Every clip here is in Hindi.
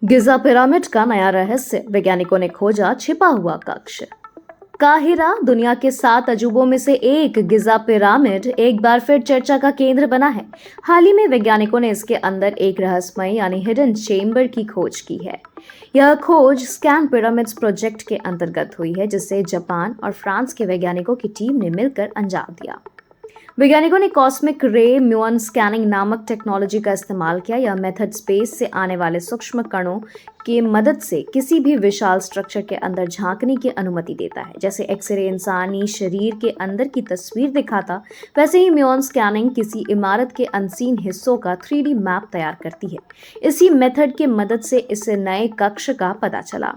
गिजा पिरामिड का नया रहस्य, वैज्ञानिकों ने खोजा छिपा हुआ कक्ष। काहिरा, दुनिया के 7 अजूबों में से एक गिजा पिरामिड एक बार फिर चर्चा का केंद्र बना है। हाल ही में वैज्ञानिकों ने इसके अंदर एक रहस्यमय यानी हिडन चेम्बर की खोज की है। यह खोज स्कैन पिरामिड्स प्रोजेक्ट के अंतर्गत हुई है, जिसे जापान और फ्रांस के वैज्ञानिकों की टीम ने मिलकर अंजाम दिया। वैज्ञानिकों ने कॉस्मिक रे म्यून स्कैनिंग नामक टेक्नोलॉजी का इस्तेमाल किया। यह मेथड स्पेस से आने वाले सूक्ष्म कणों की मदद से किसी भी विशाल स्ट्रक्चर के अंदर झांकने की अनुमति देता है। जैसे एक्सरे इंसानी शरीर के अंदर की तस्वीर दिखाता, वैसे ही म्यून स्कैनिंग किसी इमारत के अनसीन हिस्सों का 3D मैप तैयार करती है। इसी मेथड की मदद से इस नए कक्ष का पता चला।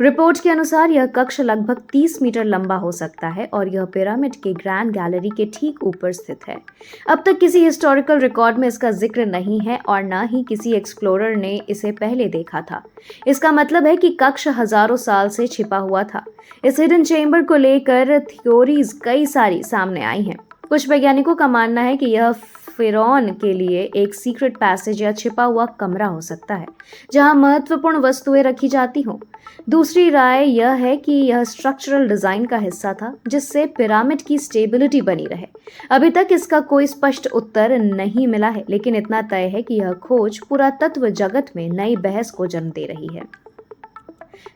रिपोर्ट के अनुसार यह कक्ष लगभग 30 मीटर लंबा हो सकता है और यह पिरामिड के ग्रैंड गैलरी के ठीक ऊपर स्थित है। अब तक किसी हिस्टोरिकल रिकॉर्ड में इसका जिक्र नहीं है और न ही किसी एक्सप्लोरर ने इसे पहले देखा था। इसका मतलब है कि कक्ष हजारों साल से छिपा हुआ था। इस हिडन चेम्बर को लेकर थ्योरीज कई सारी सामने आई हैं। कुछ वैज्ञानिकों का मानना है कि यह फिरौन के लिए एक सीक्रेट पैसेज या छिपा हुआ कमरा हो सकता है, जहां महत्वपूर्ण वस्तुएं रखी जाती हों। दूसरी राय यह है कि यह स्ट्रक्चरल डिजाइन का हिस्सा था, जिससे पिरामिड की स्टेबिलिटी बनी रहे। अभी तक इसका कोई स्पष्ट उत्तर नहीं मिला है, लेकिन इतना तय है कि यह खोज पुरातत्व जगत में नई बहस को जन्म दे रही है।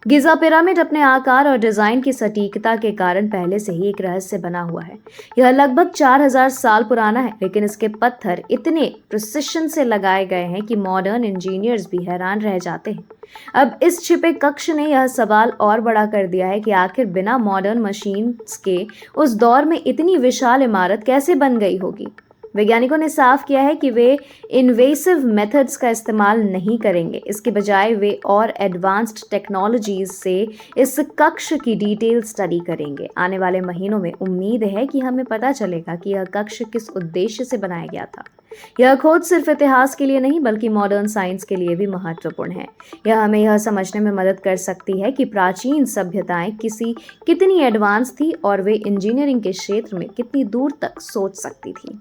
गिजा पिरामिड अपने आकार और डिजाइन की सटीकता के कारण पहले से ही एक रहस्य बना हुआ है। यह लगभग 4000 साल पुराना है, लेकिन इसके पत्थर इतने प्रिसिशन से लगाए गए हैं कि मॉडर्न इंजीनियर्स भी हैरान रह जाते हैं। अब इस छिपे कक्ष ने यह सवाल और बड़ा कर दिया है कि आखिर बिना मॉडर्न मशीन्स के उस दौर में इतनी विशाल इमारत कैसे बन गई होगी। वैज्ञानिकों ने साफ किया है कि वे इन्वेसिव मेथड्स का इस्तेमाल नहीं करेंगे। इसके बजाय वे और एडवांस्ड टेक्नोलॉजीज से इस कक्ष की डिटेल स्टडी करेंगे। आने वाले महीनों में उम्मीद है कि हमें पता चलेगा कि यह कक्ष किस उद्देश्य से बनाया गया था। यह खोज सिर्फ इतिहास के लिए नहीं, बल्कि मॉडर्न साइंस के लिए भी महत्वपूर्ण है। यह हमें यह समझने में मदद कर सकती है कि प्राचीन सभ्यताएं कितनी एडवांस थी और वे इंजीनियरिंग के क्षेत्र में कितनी दूर तक सोच सकती थी।